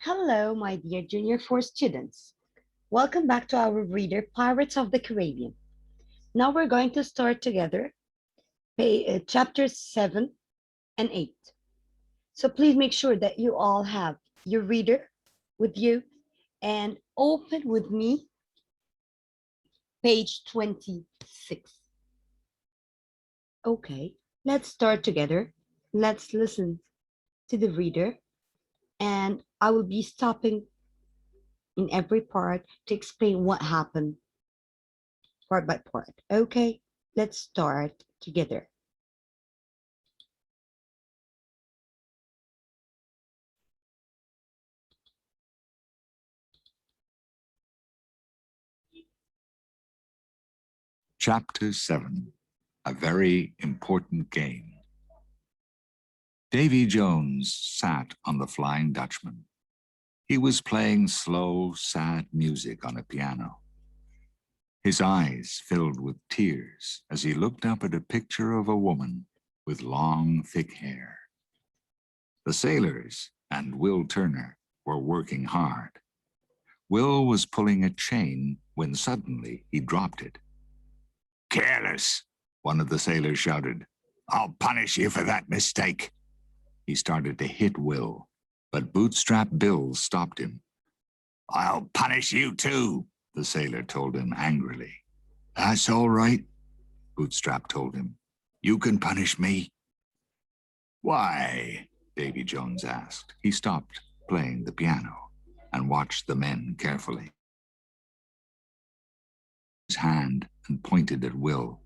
Hello, my dear Junior 4 students. Welcome back to our reader, Pirates of the Caribbean. Now we're going to start together chapters 7 and 8. So please make sure that you all have your reader with you and open with me page 26. Okay, let's start together. Let's listen to the reader, and I will be stopping in every part to explain what happened part by part. Okay, let's start together. Chapter 7. A Very Important Game. Davy Jones sat on the Flying Dutchman. He was playing slow, sad music on a piano. His eyes filled with tears as he looked up at a picture of a woman with long, thick hair. The sailors and Will Turner were working hard. Will was pulling a chain when suddenly he dropped it. "Careless," one of the sailors shouted. "I'll punish you for that mistake." He started to hit Will, but Bootstrap Bill stopped him. "I'll punish you too," the sailor told him angrily. "That's all right," Bootstrap told him. "You can punish me." "Why?" Davy Jones asked. He stopped playing the piano and watched the men carefully. His hand and pointed at Will.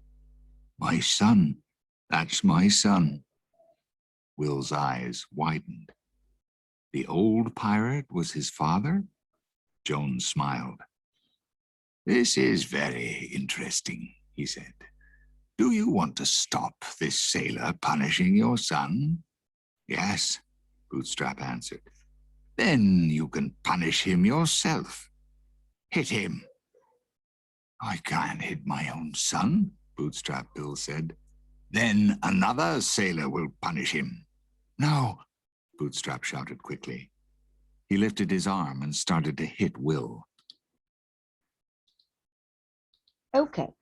"My son, that's my son." Will's eyes widened. The old pirate was his father? Jones smiled. "This is very interesting," he said. "Do you want to stop this sailor punishing your son?" "Yes," Bootstrap answered. "Then you can punish him yourself. Hit him." "I can't hit my own son," Bootstrap Bill said. "Then another sailor will punish him." "No," Bootstrap shouted quickly. He lifted his arm and started to hit Will. Okay,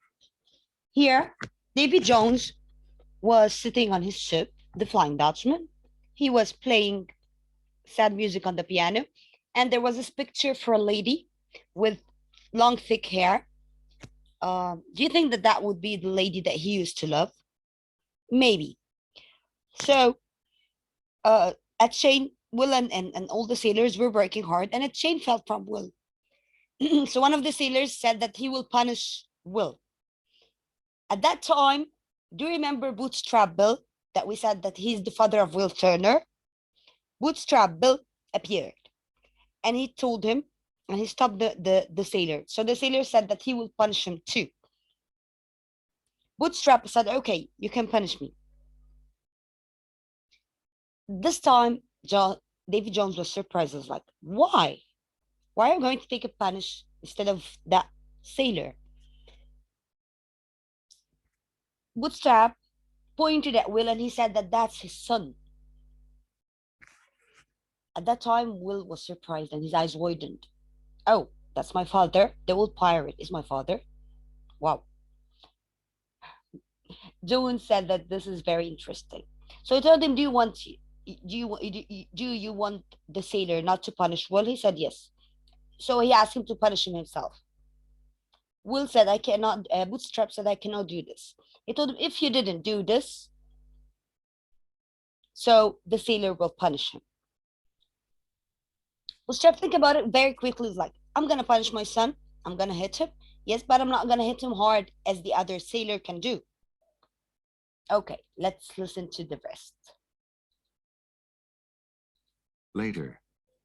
here, Davy Jones was sitting on his ship, the Flying Dutchman. He was playing sad music on the piano, and there was this picture for a lady with long, thick hair. Do you think that that would be the lady that he used to love? Maybe. So, a chain, Will and all the sailors were working hard, and a chain fell from Will. So one of the sailors said that he will punish Will. At that time, do you remember Bootstrap Bill that we said that he's the father of Will Turner? Bootstrap Bill appeared and he told him, and he stopped the sailor. So the sailor said that he will punish him too. Bootstrap said, "Okay, you can punish me." This time, Davy Jones was surprised. He was like, "Why? Why are you going to take a punish instead of that sailor?" Bootstrap pointed at Will and he said that that's his son. At that time, Will was surprised and his eyes widened. "Oh, that's my father. The old pirate is my father. Wow." Jones said that this is very interesting. So I told him, do you want the sailor not to punish Will?" He said yes. So he asked him to punish him himself. Will said, "I cannot." Bootstrap said, "I cannot do this." He told him, "If you didn't do this, so the sailor will punish him." Bootstrap think about it very quickly. He's like, "I'm gonna punish my son. I'm gonna hit him. Yes, but I'm not gonna hit him hard as the other sailor can do." Okay, let's listen to the rest. Later,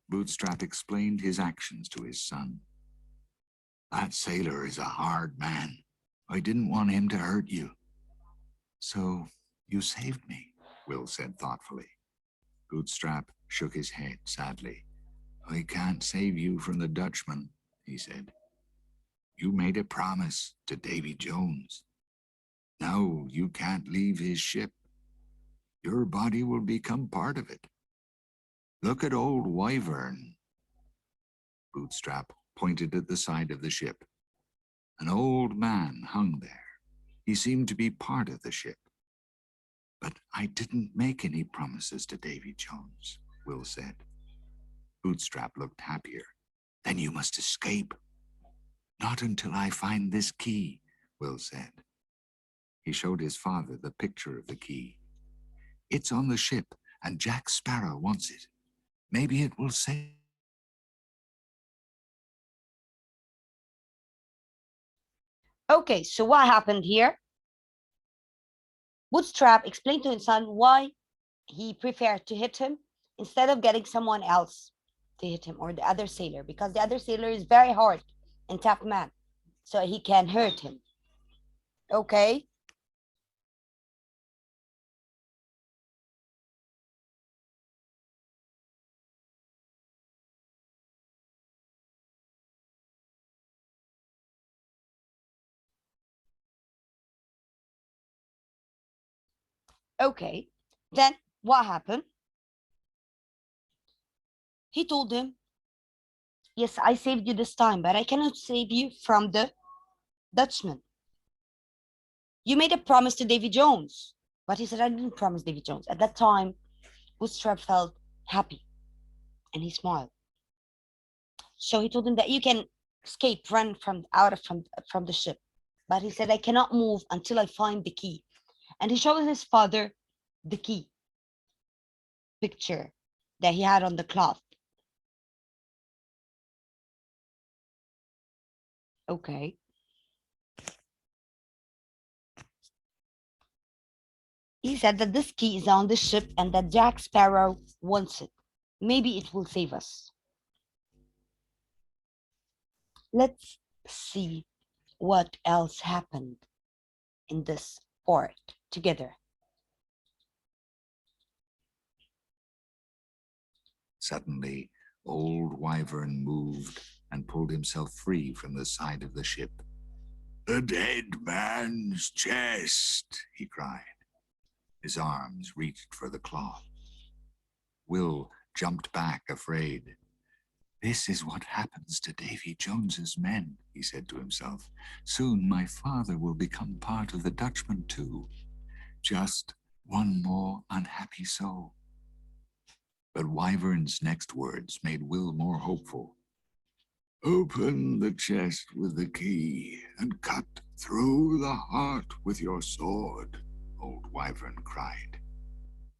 Bootstrap explained his actions to his son. "That sailor is a hard man. I didn't want him to hurt you." "So you saved me," Will said thoughtfully. Bootstrap shook his head sadly. "I can't save you from the Dutchman," he said. "You made a promise to Davy Jones. Now you can't leave his ship. Your body will become part of it. Look at old Wyvern. Bootstrap pointed at the side of the ship. An old man hung there. He seemed to be part of the ship. But I didn't make any promises to Davy Jones, Will said. Bootstrap looked happier. Then you must escape. Not until I find this key, Will said. He showed his father the picture of the key. It's on the ship, and Jack Sparrow wants it. Maybe it will save. Okay, so what happened here? Bootstrap explained to his son why he preferred to hit him instead of getting someone else to hit him, or the other sailor, because the other sailor is very hard and tough man, so he can hurt him. Okay. Okay, then what happened? He told him, yes, I saved you this time, but I cannot save you from the Dutchman. You made a promise to Davy Jones. But he said, I didn't promise Davy Jones. At that time, Bootstrap felt happy and he smiled. So he told him that you can escape, run from the ship. But he said, I cannot move until I find the key. And he showed his father the key picture that he had on the cloth. Okay. He said that this key is on the ship and that Jack Sparrow wants it. Maybe it will save us. Let's see what else happened in this part together. Suddenly, old Wyvern moved and pulled himself free from the side of the ship. The dead man's chest, he cried. His arms reached for the cloth. Will jumped back, afraid. This is what happens to Davy Jones's men, he said to himself. Soon my father will become part of the Dutchman too. Just one more unhappy soul. But Wyvern's next words made Will more hopeful. Open the chest with the key and cut through the heart with your sword, old Wyvern cried.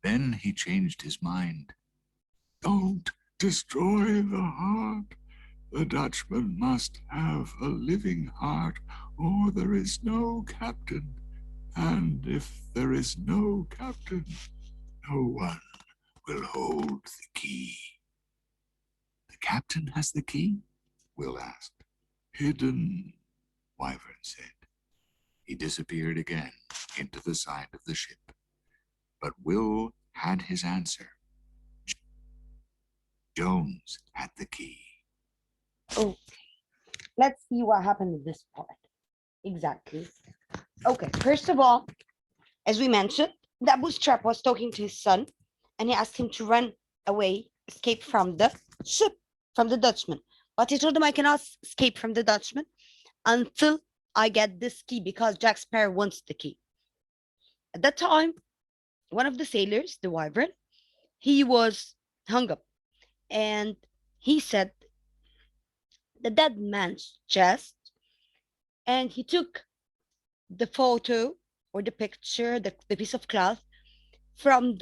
Then he changed his mind. Don't destroy the heart. The Dutchman must have a living heart, or there is no captain. And if there is no captain, no one will hold the key. The captain has the key? Will asked. Hidden, Wyvern said. He disappeared again into the side of the ship. But Will had his answer. Jones had the key. Okay, let's see what happened in this part. Exactly. Okay, first of all, as we mentioned, that Bootstrap was talking to his son and he asked him to run away, escape from the ship, from the Dutchman. But he told him, I cannot escape from the Dutchman until I get this key, because Jack Sparrow wants the key. At that time, one of the sailors, the Wyvern, he was hung up and he said the dead man's chest, and he took the photo or the picture, the piece of cloth from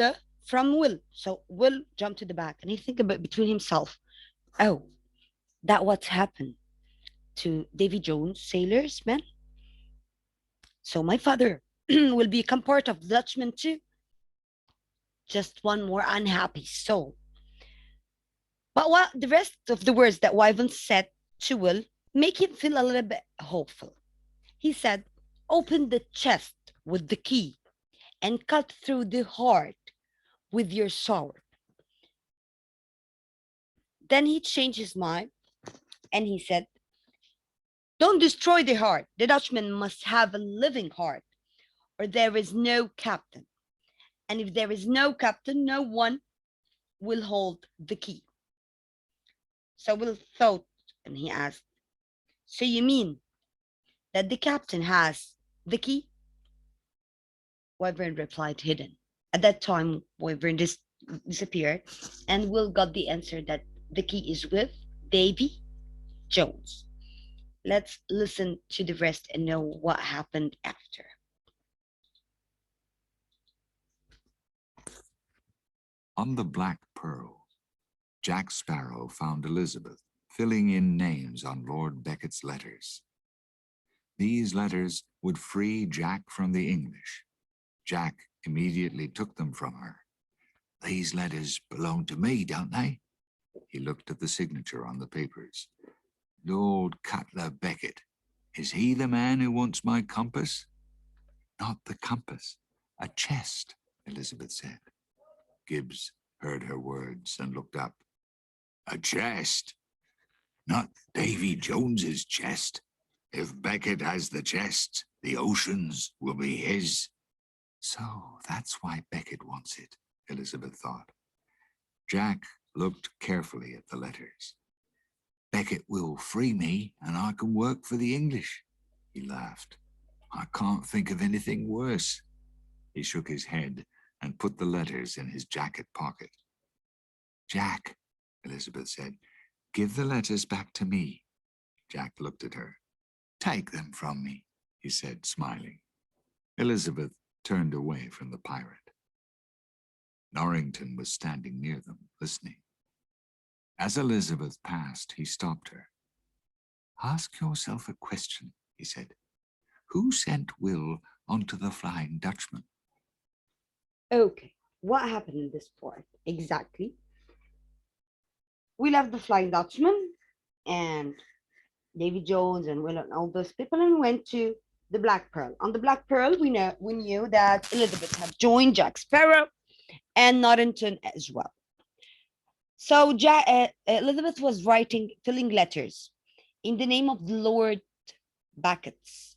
Will. So Will jumped to the back and he think about between himself, oh, that what's happened to Davy Jones, sailors, man. So my father will become part of the Dutchman too. Just one more unhappy soul. But what the rest of the words that Wyvern said to Will make him feel a little bit hopeful. He said, open the chest with the key and cut through the heart with your sword. Then he changed his mind and he said, don't destroy the heart. The Dutchman must have a living heart, or there is no captain. And if there is no captain, no one will hold the key. So Will thought and he asked, "So you mean that the captain has the key?" Wyvern replied, "Hidden." At that time, Wyvern disappeared, and Will got the answer that the key is with Davy Jones. Let's listen to the rest and know what happened after. On the Black Pearl, Jack Sparrow found Elizabeth filling in names on Lord Becket's letters. These letters would free Jack from the English. Jack immediately took them from her. "These letters belong to me, don't they?" He looked at the signature on the papers. "Lord Cutler Becket. Is he the man who wants my compass?" "Not the compass, a chest," Elizabeth said. Gibbs heard her words and looked up. "A chest? Not Davy Jones's chest. If Becket has the chest, the oceans will be his." So that's why Becket wants it, Elizabeth thought. Jack looked carefully at the letters. "Becket will free me and I can work for the English." He laughed. "I can't think of anything worse." He shook his head and put the letters in his jacket pocket. "Jack," Elizabeth said, "give the letters back to me." Jack looked at her. "Take them from me," he said, smiling. Elizabeth turned away from the pirate. Norrington was standing near them, listening. As Elizabeth passed, he stopped her. "Ask yourself a question," he said. "Who sent Will onto the Flying Dutchman?" Okay, what happened in this part exactly? We left the Flying Dutchman and Davy Jones and Will and all those people and went to the Black Pearl. On the Black Pearl, we knew that Elizabeth had joined Jack Sparrow and Norrington as well. So Elizabeth was filling letters in the name of the Lord Beckets.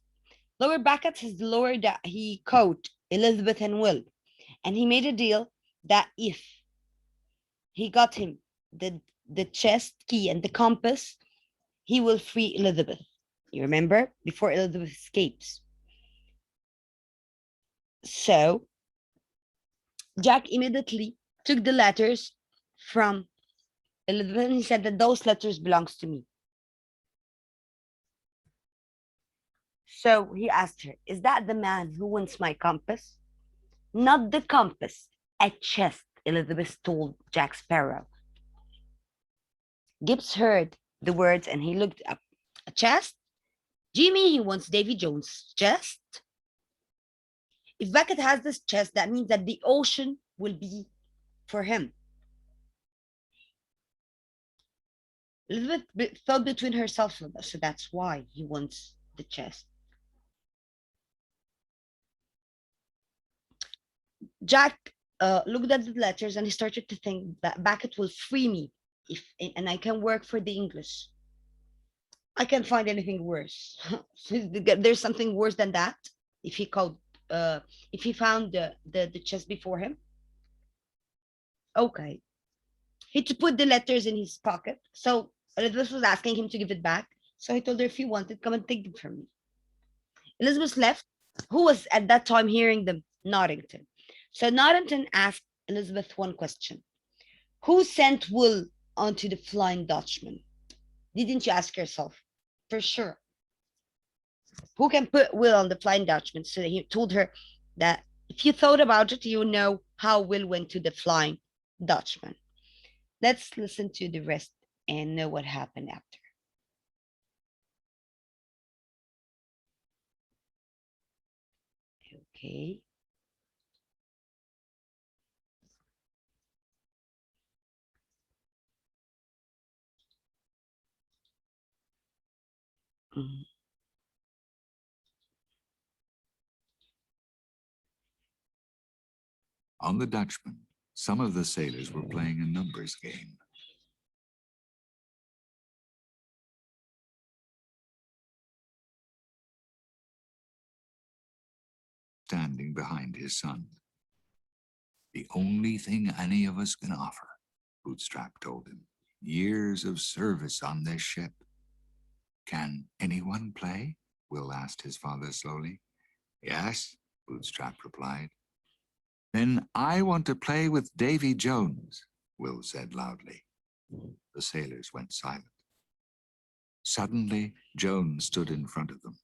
Lord Beckets is the lord that he caught Elizabeth and Will, and he made a deal that if he got him the chest key and the compass, he will free Elizabeth. You remember? Before Elizabeth escapes. So Jack immediately took the letters from Elizabeth and he said that those letters belongs to me. So he asked her, "Is that the man who wants my compass?" "Not the compass, a chest," Elizabeth told Jack Sparrow. Gibbs heard the words and he looked up. "A chest? Jimmy, he wants Davy Jones' chest?" If Beckett has this chest, that means that the ocean will be for him. Elizabeth felt between herself, so that's why he wants the chest. Jack looked at the letters and he started to think that Beckett will free me and I can work for the English. I can't find anything worse. There's something worse than that. If he called, if he found the chest before him, okay. He to put the letters in his pocket. So Elizabeth was asking him to give it back. So he told her, "If you want it, come and take it from me." Elizabeth left. Who was at that time hearing them? Norrington. So Norrington asked Elizabeth one question: "Who sent Will onto the Flying Dutchman?" Didn't you ask yourself? For sure. Who can put Will on the Flying Dutchman? So he told her that if you thought about it, you know how Will went to the Flying Dutchman. Let's listen to the rest and know what happened after. Okay. Mhm. On the Dutchman, some of the sailors were playing a numbers game. Standing behind his son. "The only thing any of us can offer," Bootstrap told him. "Years of service on this ship. Can anyone play? Will asked his father slowly. Yes, Bootstrap replied. Then I want to play with Davy Jones, Will said loudly. The sailors went silent. Suddenly, Jones stood in front of them.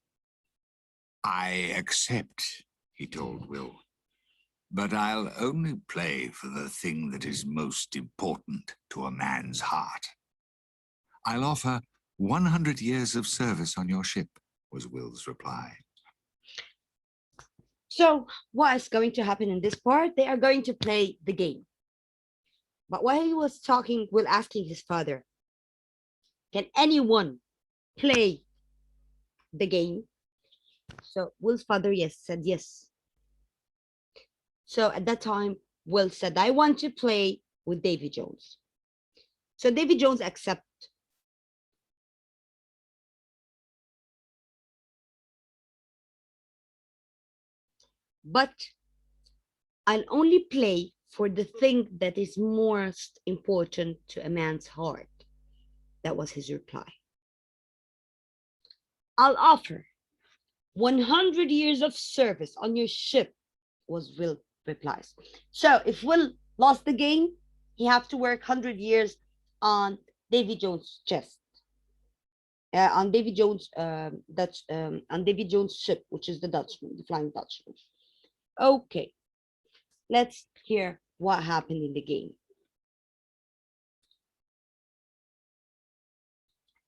I accept, he told Will, but I'll only play for the thing that is most important to a man's heart. I'll offer 100 years of service on your ship, was Will's reply. So what is going to happen in this part? They are going to play the game. But while he was talking, Will asking his father, can anyone play the game? So Will's father, said yes. So at that time, Will said, I want to play with Davy Jones. So Davy Jones accepted. But I'll only play for the thing that is most important to a man's heart. That was his reply. I'll offer 100 years of service on your ship, was Will's replies. So if Will lost the game, he have to work 100 years on Davy Jones' chest. On Davy Jones, on Davy Jones' ship, which is the Dutchman, the Flying Dutchman. Okay, let's hear what happened in the game.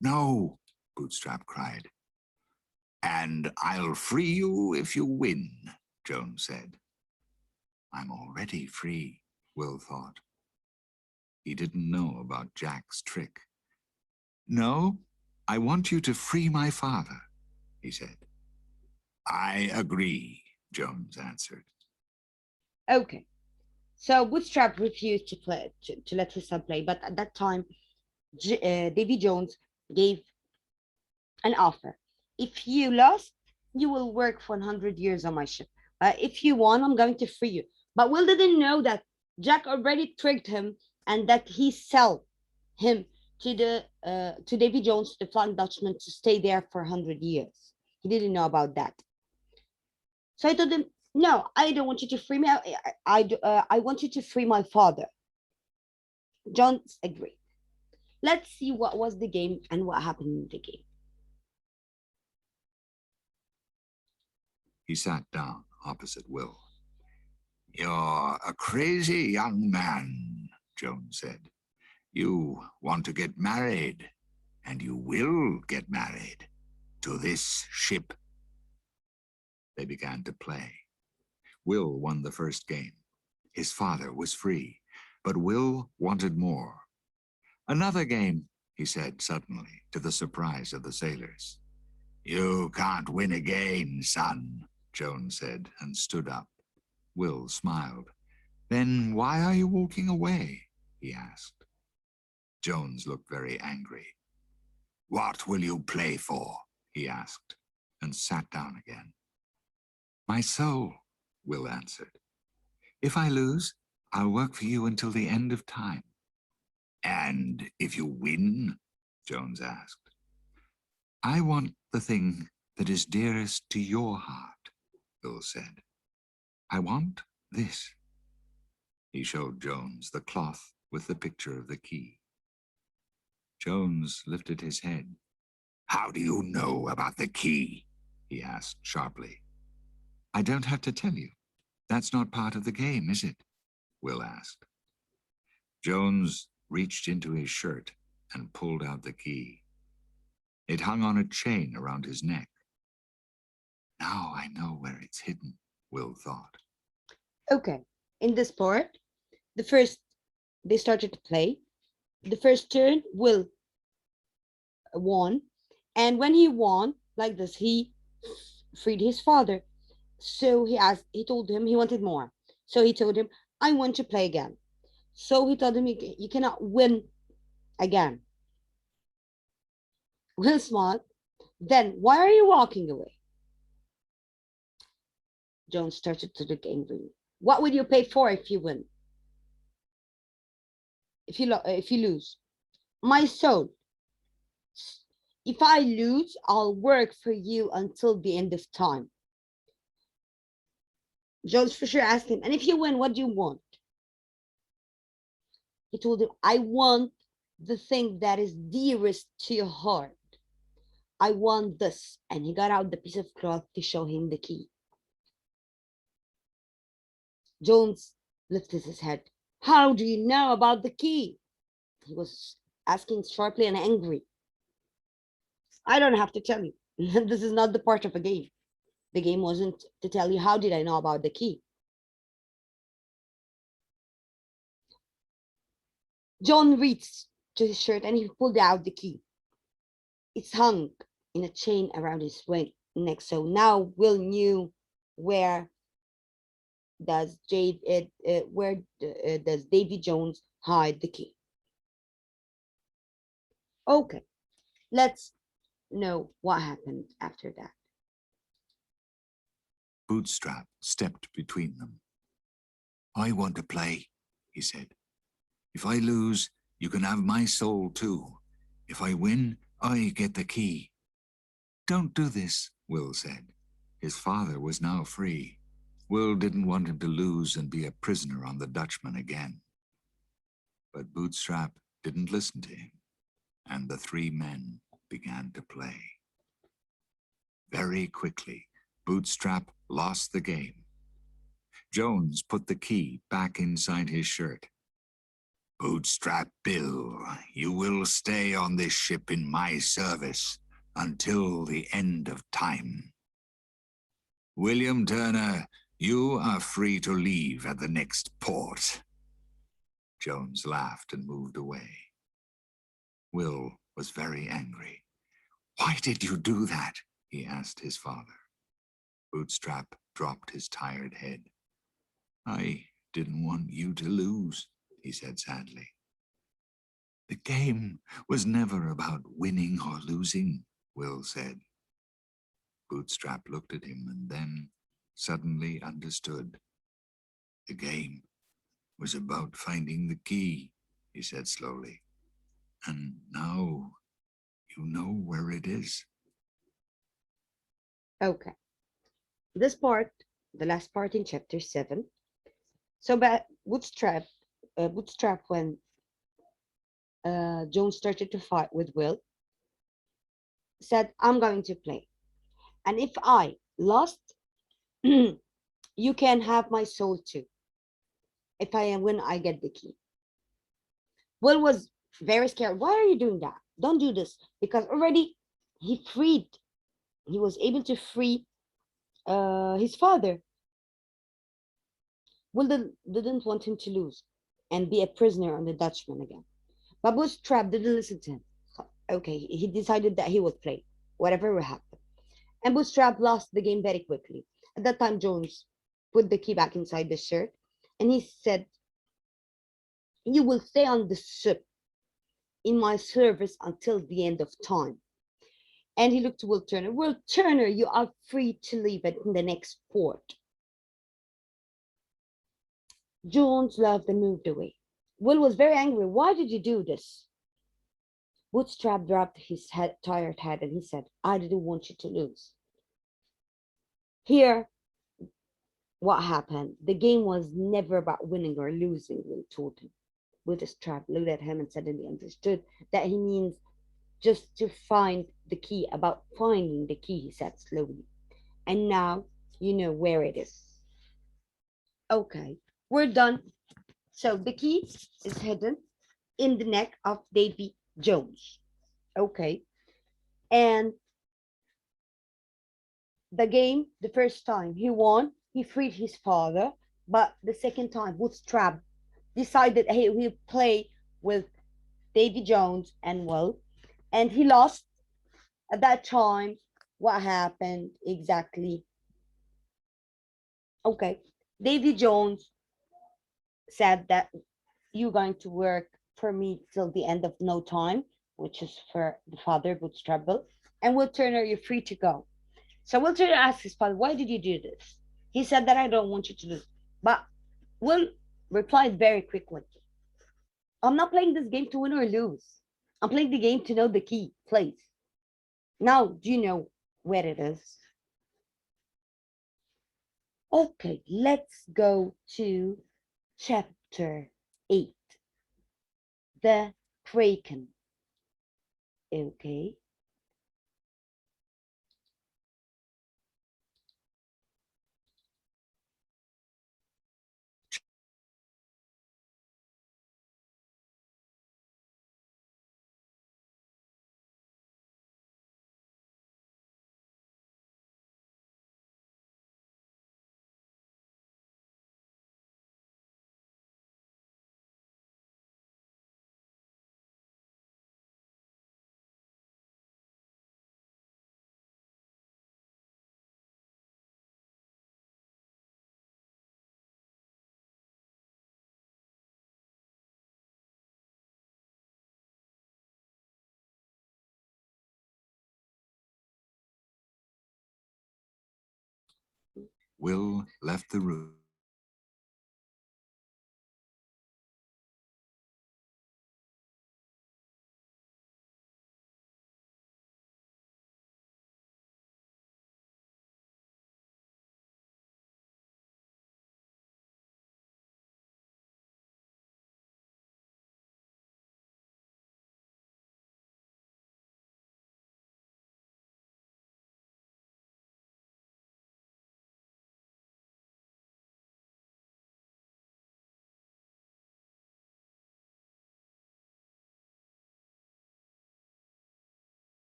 No, Bootstrap cried. And I'll free you if you win, Jones said. I'm already free, Will thought. He didn't know about Jack's trick. No, I want you to free my father, he said. I agree, Jones answered. Okay, so Bootstrap refused to play to let his son play, but at that time, Davy Jones gave an offer. If you lost, you will work for 100 years on my ship. If you won, I'm going to free you. But Will didn't know that Jack already tricked him and that he sold him to Davy Jones, the Flying Dutchman, to stay there for 100 years. He didn't know about that. So I told him, no, I don't want you to free me. I want you to free my father. Jones agreed. Let's see what was the game and what happened in the game. He sat down opposite Will. You're a crazy young man, Jones said. You want to get married, and you will get married to this ship. They began to play. Will won the first game. His father was free, but Will wanted more. Another game, he said suddenly, to the surprise of the sailors. You can't win again, son, Jones said, and stood up. Will smiled. Then why are you walking away? He asked. Jones looked very angry. What will you play for? He asked, and sat down again. My soul, Will answered. If I lose, I'll work for you until the end of time. And if you win? Jones asked. I want the thing that is dearest to your heart, Will said. I want this. He showed Jones the cloth with the picture of the key. Jones lifted his head. How do you know about the key? He asked sharply. I don't have to tell you. That's not part of the game, is it? Will asked. Jones reached into his shirt and pulled out the key. It hung on a chain around his neck. Now I know where it's hidden, Will thought. Okay, in this part, they started to play. The first turn, Will won. And when he won, like this, he freed his father. So he told him he wanted more. So he told him, I want to play again. So he told him, you cannot win again. Will smiled. Then why are you walking away? Jones started to look angry. What will you pay for if you win? If you lose? My soul. If I lose, I'll work for you until the end of time. Jones Fisher asked him, and if you win, what do you want? He told him, I want the thing that is dearest to your heart. I want this. And he got out the piece of cloth to show him the key. Jones lifted his head. How do you know about the key? He was asking sharply and angry. I don't have to tell you. This is not the part of a game. The game wasn't to tell you how did I know about the key. John reached to his shirt and he pulled out the key. It's hung in a chain around his neck. So now Will knew where does Davy Jones hide the key. Okay, let's know what happened after that. Bootstrap stepped between them. I want to play, he said. If I lose, you can have my soul too. If I win, I get the key. Don't do this, Will said. His father was now free. Will didn't want him to lose and be a prisoner on the Dutchman again. But Bootstrap didn't listen to him, and the three men began to play. Very quickly, Bootstrap lost the game. Jones put the key back inside his shirt. Bootstrap Bill, you will stay on this ship in my service until the end of time. William Turner, you are free to leave at the next port. Jones laughed and moved away. Will was very angry. Why did you do that? He asked his father. Bootstrap dropped his tired head. I didn't want you to lose, he said sadly. The game was never about winning or losing, Will said. Bootstrap looked at him and then suddenly understood. The game was about finding the key, he said slowly. And now you know where it is. Okay. This part, the last part in chapter 7. So Bootstrap, when Jones started to fight with Will, said, I'm going to play. And if I lost, you can have my soul too. If I win, I get the key. Will was very scared. Why are you doing that? Don't do this. Because already he was able to free his father. Will didn't want him to lose and be a prisoner on the Dutchman again. But Bootstrap didn't listen to him. Okay, he decided that he would play, whatever will happen. And Bootstrap lost the game very quickly. At that time, Jones put the key back inside the shirt, and he said, you will stay on the ship in my service until the end of time. And he looked to Will Turner. Will Turner, you are free to leave at the next port. Jones laughed and moved away. Will was very angry. Why did you do this? Bootstrap dropped his tired head and he said, I didn't want you to lose. Here, what happened? The game was never about winning or losing, Will told him. Bootstrap looked at him and suddenly understood that he means just to find the key, about finding the key, he said slowly. And now you know where it is. Okay, we're done. So the key is hidden in the neck of Davy Jones. Okay. And the game, the first time he won, he freed his father. But the second time, Bootstrap decided he will play with Davy Jones and Will. And he lost. At that time, what happened exactly? Okay. Davy Jones said that you're going to work for me till the end of no time, which is for the father, Bootstrap Bill. And Will Turner, you're free to go. So Will Turner asked his father, why did you do this? He said that I don't want you to lose. But Will replied very quickly, I'm not playing this game to win or lose. I'm playing the game to know the key, please. Now, do you know where it is? Okay, let's go to chapter 8, the Kraken. Okay. Will left the room.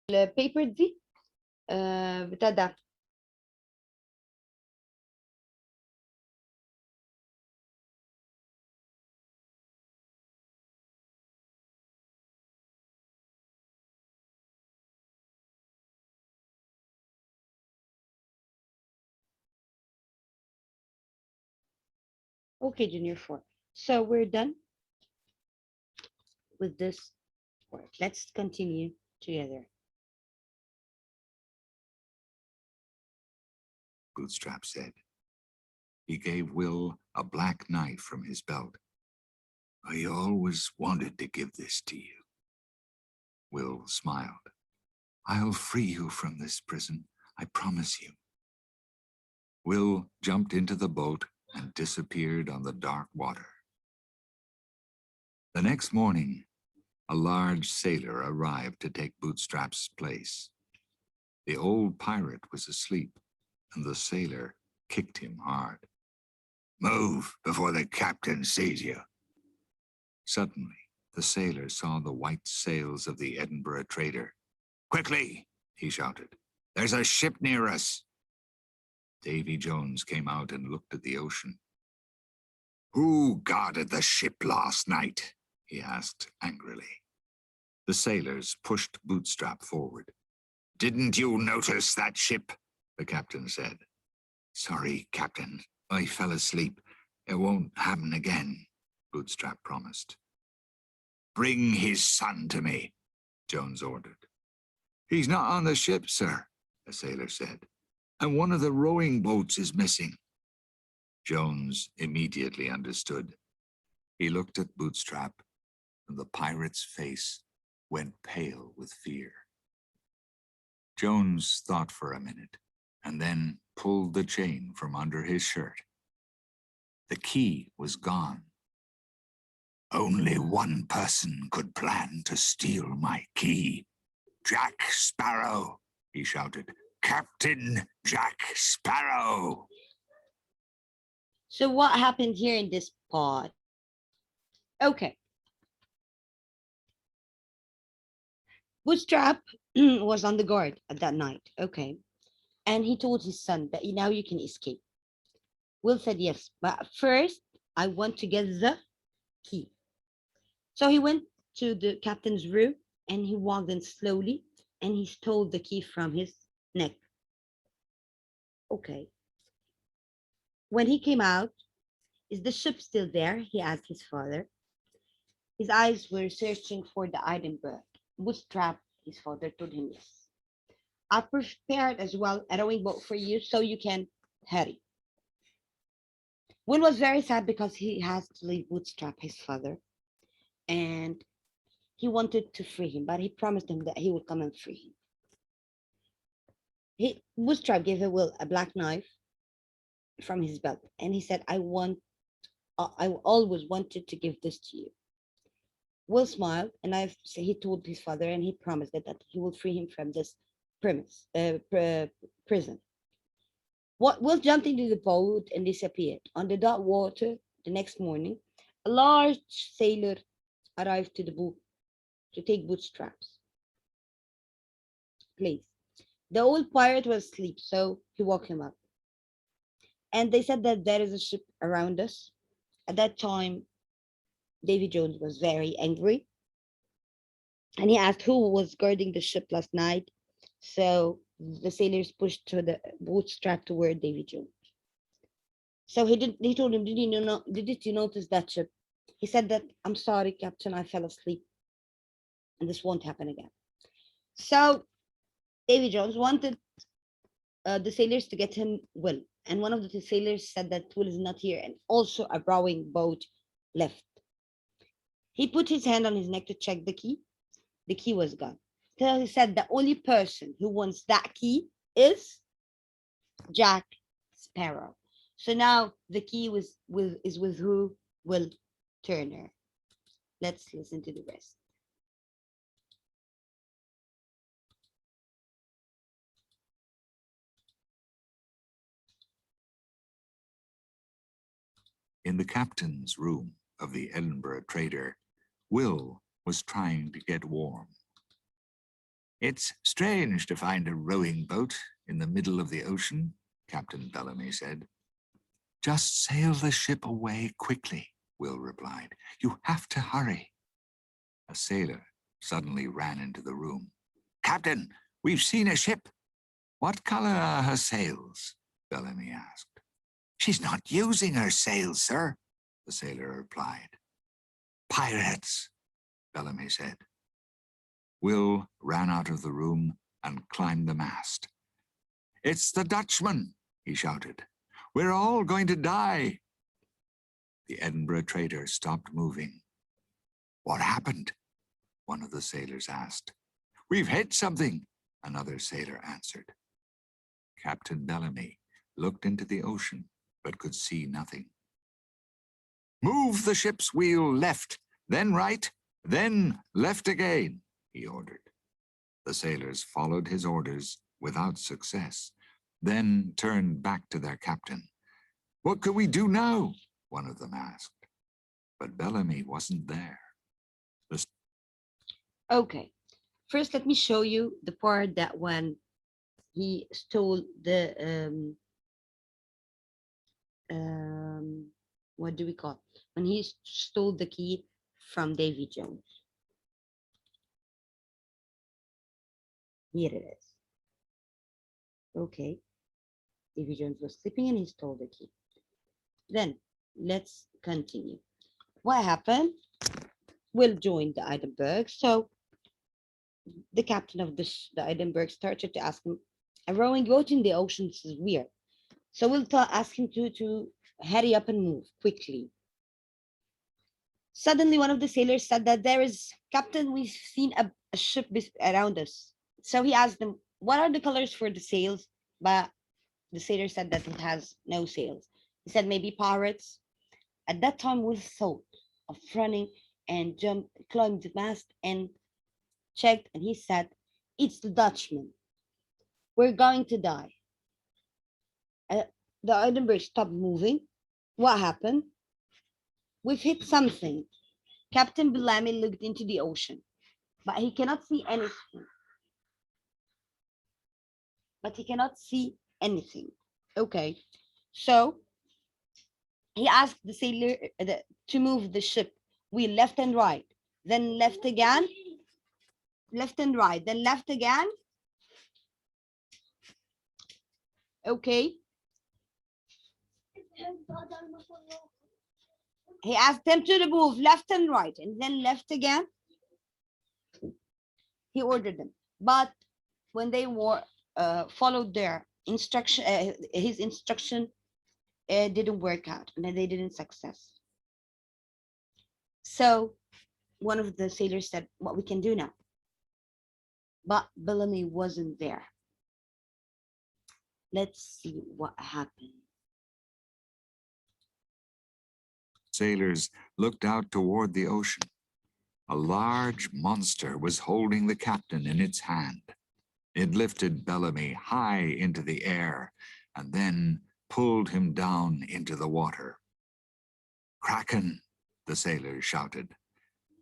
البيبر دي بتاع ده. Okay, Junior 4. So we're done with this work. Let's continue together. Bootstrap said. He gave Will a black knife from his belt. I always wanted to give this to you. Will smiled. I'll free you from this prison, I promise you. Will jumped into the boat and disappeared on the dark water. The next morning, a large sailor arrived to take Bootstrap's place. The old pirate was asleep, and the sailor kicked him hard. Move before the captain sees you. Suddenly, the sailor saw the white sails of the Edinburgh trader. Quickly, he shouted. There's a ship near us. Davy Jones came out and looked at the ocean. Who guarded the ship last night? He asked angrily. The sailors pushed Bootstrap forward. Didn't you notice that ship? The captain said. Sorry, Captain. I fell asleep. It won't happen again, Bootstrap promised. Bring his son to me, Jones ordered. He's not on the ship, sir, the sailor said, and one of the rowing boats is missing. Jones immediately understood. He looked at Bootstrap, and the pirate's face went pale with fear. Jones thought for a minute, and then pulled the chain from under his shirt. The key was gone. Only one person could plan to steal my key. Jack Sparrow, he shouted. Captain Jack Sparrow. So what happened here in this part? Okay. Bootstrap was on the guard at that night. Okay. And he told his son that now you can escape. Will said yes, but first I want to get the key. So he went to the captain's room and he walked in slowly and he stole the key from his neck. Okay. When he came out, is the ship still there? He asked his father. His eyes were searching for the ironberg. Bootstrap, his father told him yes. I prepared as well a rowing boat for you so you can hurry. Will was very sad because he has to leave Bootstrap, his father, and he wanted to free him, but he promised him that he would come and free him. Bootstrap gave Will a black knife from his belt, and he said, I always wanted to give this to you." Will smiled, and he told his father, and he promised that he will free him from this prison. Will jumped into the boat and disappeared. On the dark water the next morning, a large sailor arrived to the boat to take Bootstrap's place. The old pirate was asleep, so he woke him up. And they said that there is a ship around us. At that time, Davy Jones was very angry, and he asked who was guarding the ship last night. So the sailors pushed to the Bootstrap toward Davy Jones. So he told him, did you notice that ship? He said that, "I'm sorry, Captain, I fell asleep, and this won't happen again." So Davy Jones wanted the sailors to get him Will, and one of the sailors said that Will is not here, and also a rowing boat left. He put his hand on his neck to check the key. The key was gone. So he said the only person who wants that key is Jack Sparrow. So now the key is with who? Will Turner. Let's listen to the rest. In the captain's room of the Edinburgh trader, Will was trying to get warm. "It's strange to find a rowing boat in the middle of the ocean," Captain Bellamy said. "Just sail the ship away quickly," Will replied. "You have to hurry." A sailor suddenly ran into the room. "Captain, we've seen a ship." "What color are her sails?" Bellamy asked. "She's not using her sails, sir," the sailor replied. "Pirates," Bellamy said. Will ran out of the room and climbed the mast. "It's the Dutchman," he shouted. "We're all going to die." The Edinburgh trader stopped moving. "What happened?" one of the sailors asked. "We've hit something," another sailor answered. Captain Bellamy looked into the ocean but could see nothing. "Move the ship's wheel left, then right, then left again," he ordered. The sailors followed his orders without success, then turned back to their captain. "What can we do now?" one of them asked. But Bellamy wasn't there. Okay, first let me show you the part that when he stole the what do we call it? When he stole the key from Davy Jones. Here it is. Okay, Davy Jones was sleeping and he stole the key. Then let's continue. What happened? Will joined the Edinburgh. So the captain of the Edinburgh started to ask him, "A rowing boat in the ocean is weird." So Will asked him to hurry up and move quickly. Suddenly, one of the sailors said that there is, "Captain, we've seen a ship around us." So he asked them, "What are the colors for the sails?" But the sailor said that it has no sails. He said, "Maybe pirates." At that time, Will thought of running and climbed the mast and checked, and he said, "It's the Dutchman. We're going to die." Uh, the Edinburgh stopped moving. What happened? "We've hit something." Captain Bellamy looked into the ocean, but he cannot see anything. Okay, so he asked the sailor to move the ship wheel left and right, then left again, left and right, then left again. Okay. He asked them to move left and right, and then left again. He ordered them, but when they were followed their instruction, his instruction didn't work out, and then they didn't success. So one of the sailors said, "What we can do now?" But Bellamy wasn't there. Let's see what happened. Sailors looked out toward the ocean. A large monster was holding the captain in its hand. It lifted Bellamy high into the air and then pulled him down into the water. "Kraken!" the sailors shouted.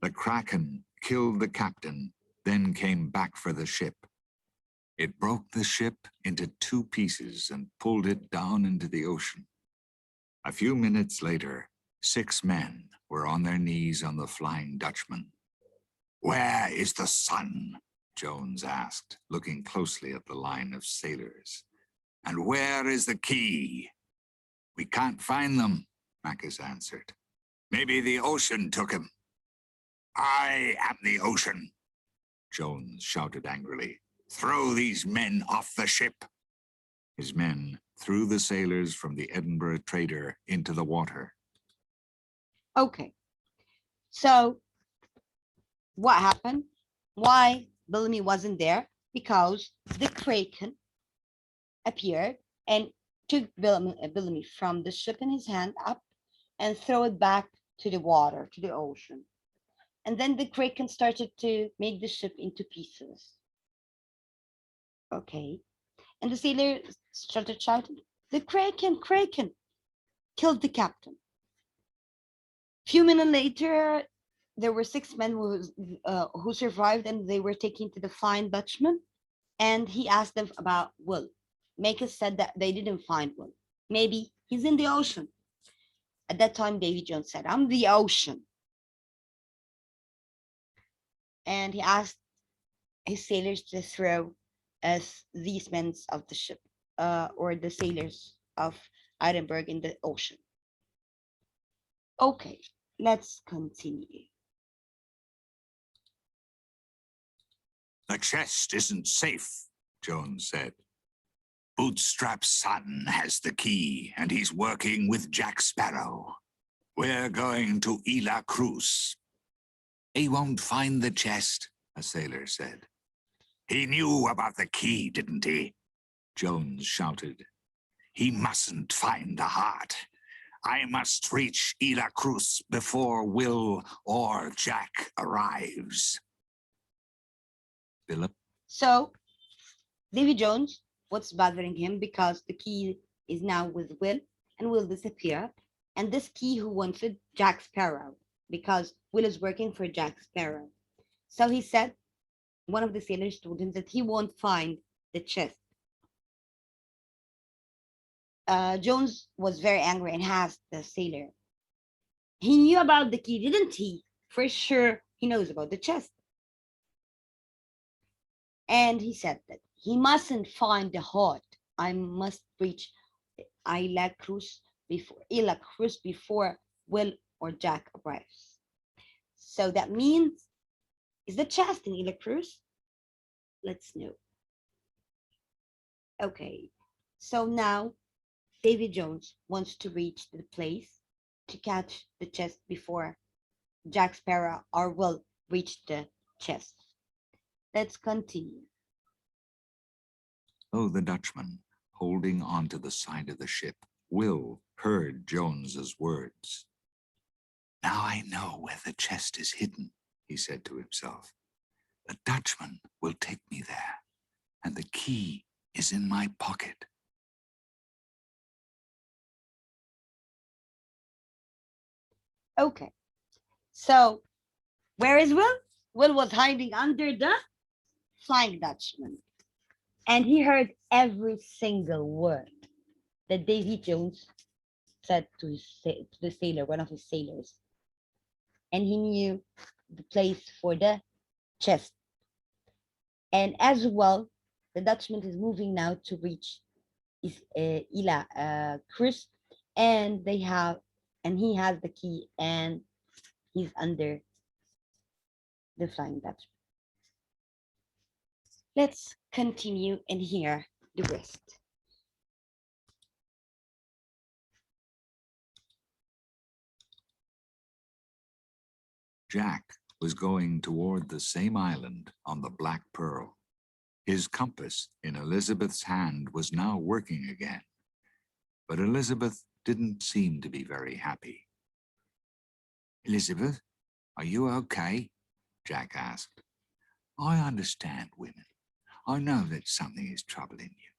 The Kraken killed the captain, then came back for the ship. It broke the ship into 2 pieces and pulled it down into the ocean. A few minutes later, 6 men were on their knees on the Flying Dutchman. "Where is the sun?" Jones asked, looking closely at the line of sailors. "And where is the key?" "We can't find them," Mackes answered. "Maybe the ocean took him." "I am the ocean," Jones shouted angrily. "Throw these men off the ship." His men threw the sailors from the Edinburgh Trader into the water. Okay, so what happened? Why Bellamy wasn't there? Because the Kraken appeared and took Bellamy from the ship in his hand up and throw it back to the water, to the ocean. And then the Kraken started to make the ship into pieces. Okay. And the sailor started shouting, "The Kraken, Kraken!" Killed the captain. Few minutes later, there were 6 men who survived, and they were taken to the Flying Dutchman. And he asked them about Will. Mackes said that they didn't find Will. Maybe he's in the ocean. At that time, Davy Jones said, "I'm the ocean." And he asked his sailors to throw these men of the ship, or the sailors of Edinburgh, in the ocean. Okay, let's continue. "The chest isn't safe," Jones said. "Bootstrap's son has the key, and he's working with Jack Sparrow. We're going to Isla Cruz." "He won't find the chest," a sailor said. "He knew about the key, didn't he?" Jones shouted. "He mustn't find the heart. I must reach Isla Cruz before Will or Jack arrives." Philip? So, Davy Jones, what's bothering him, because the key is now with Will, and Will disappear. And this key who wanted Jack Sparrow, because Will is working for Jack Sparrow. So he said, one of the sailors told him that he won't find the chest. Jones was very angry and asked the sailor, "He knew about the key, didn't he? For sure he knows about the chest." And he said that he mustn't find the heart. I must reach Isla Cruz before Will or Jack arrives. So that means, is the chest in Isla Cruz? Let's know. Okay, so now Davy Jones wants to reach the place to catch the chest before Jack Sparrow or Will reach the chest. Let's continue. Oh, the Dutchman, holding on to the side of the ship, Will heard Jones's words. "Now I know where the chest is hidden," he said to himself. "The Dutchman will take me there, and the key is in my pocket." Okay, so where is Will? Will was hiding under the Flying Dutchman, and he heard every single word that Davy Jones said to the sailor, one of his sailors, and he knew the place for the chest. And as well, the Dutchman is moving now to reach Isla Cruz, and and he has the key, and he's under the Flying Dutchman. Let's continue and hear the rest. Jack was going toward the same island on the Black Pearl. His compass in Elizabeth's hand was now working again, but Elizabeth didn't seem to be very happy. Elizabeth, are you okay? Jack asked. I understand women. I know that something is troubling you.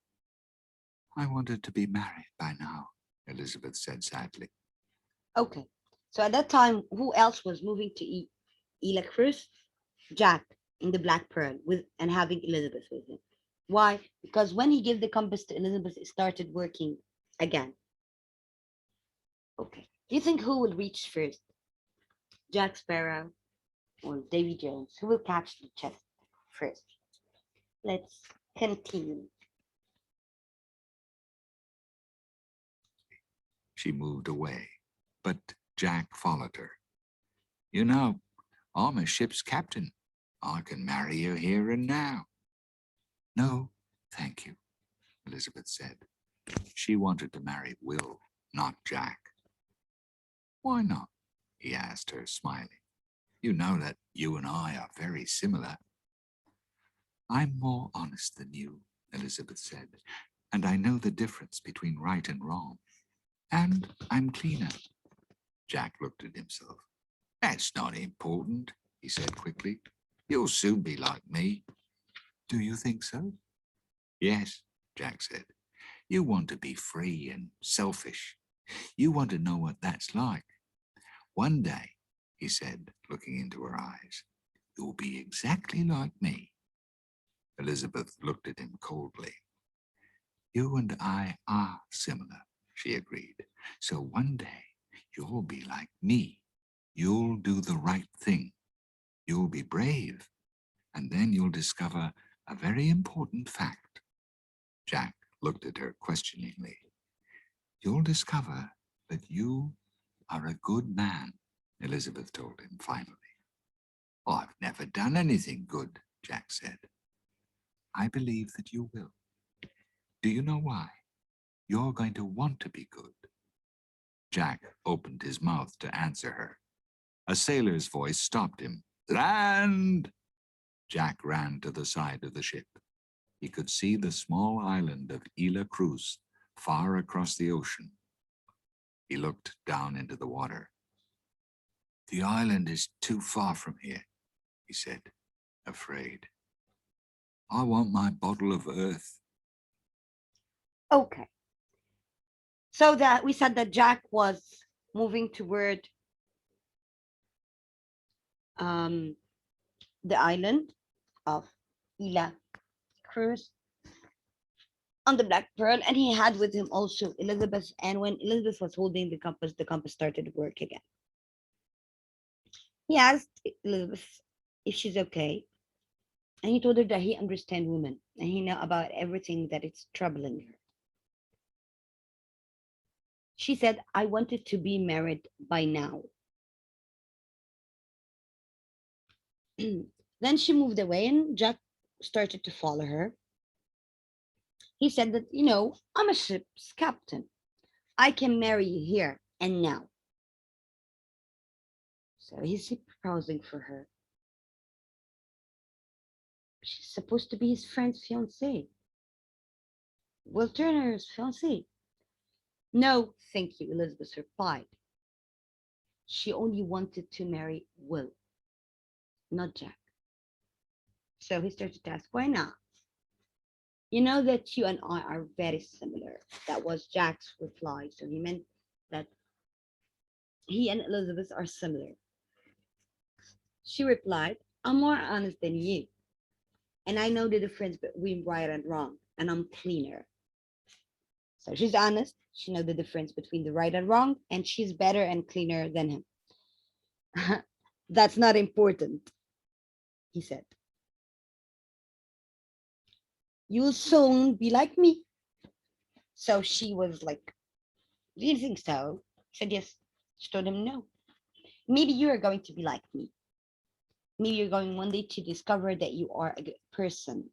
I wanted to be married by now, Elizabeth said sadly. Okay, so at that time, who else was moving to Ila Cruz? Jack in the Black Pearl with and having Elizabeth with him. Why? Because when he gave the compass to Elizabeth, it started working again. Okay, do you think who will reach first? Jack Sparrow or Davy Jones? Who will catch the chest first? Let's continue. She moved away, but Jack followed her. You know, I'm a ship's captain. I can marry you here and now. No, thank you, Elizabeth said. She wanted to marry Will, not Jack. Why not? He asked her, smiling. You know that you and I are very similar. I'm more honest than you, Elizabeth said, and I know the difference between right and wrong. And I'm cleaner. Jack looked at himself. That's not important, he said quickly. You'll soon be like me. Do you think so? Yes, Jack said. You want to be free and selfish. You want to know what that's like. One day, he said, looking into her eyes, you'll be exactly like me. Elizabeth looked at him coldly. You and I are similar, she agreed. So one day, you'll be like me. You'll do the right thing. You'll be brave. And then you'll discover a very important fact. Jack looked at her questioningly. You'll discover that you are a good man, Elizabeth told him finally. I've never done anything good, Jack said. I believe that you will. Do you know why? You're going to want to be good. Jack opened his mouth to answer her. A sailor's voice stopped him. Land! Jack ran to the side of the ship. He could see the small island of Ila Cruz far across the ocean. He looked down into the water. The island is too far from here, he said, afraid. I want my bottle of earth. Okay. So that we said that Jack was moving toward the island of Ila Cruz on the Black Pearl, and he had with him also Elizabeth. And when Elizabeth was holding the compass started to work again. He asked Elizabeth if she's okay, and he told her that he understands women and he know about everything that is troubling her. She said, I wanted to be married by now. Then she moved away and Jack started to follow her. He said that, I'm a ship's captain. I can marry you here and now. So he's proposing for her. She's supposed to be his friend's fiancée. Will Turner's fiancée. No, thank you, Elizabeth replied. She only wanted to marry Will, not Jack. So he started to ask, why not? You know that you and I are very similar. That was Jack's reply. So he meant that he and Elizabeth are similar. She replied, I'm more honest than you. And I know the difference between right and wrong, and I'm cleaner. So she's honest. She knows the difference between the right and wrong, and she's better and cleaner than him. That's not important, he said. You'll soon be like me. So she was like, do you think so? He said, yes. She told him, no, maybe you are going to be like me. Maybe you're going one day to discover that you are a good person.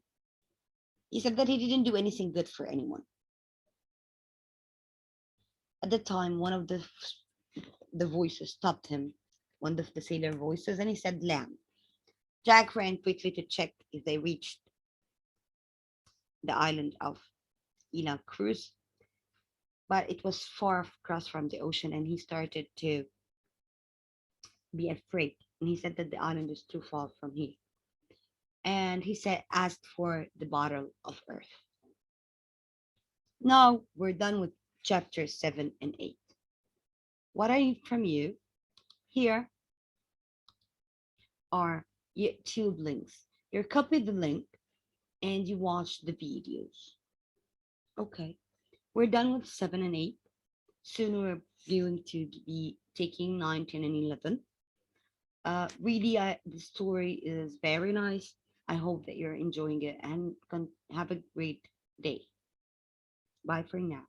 He said that he didn't do anything good for anyone. At the time, one of the voices stopped him, one of the sailor voices, and he said, land. Jack ran quickly to check if they reached the island of Ila Cruz, but it was far across from the ocean, and he started to be afraid. And he said that the island is too far from here. And he said, asked for the bottle of earth. Now we're done with chapter 7 and 8. What I need from you here are YouTube links. You copy the link and you watch the videos. Okay, we're done with 7 and 8. Soon we're going to be taking 9, 10, and 11. Really, the story is very nice. I hope that you're enjoying it and have a great day. Bye for now.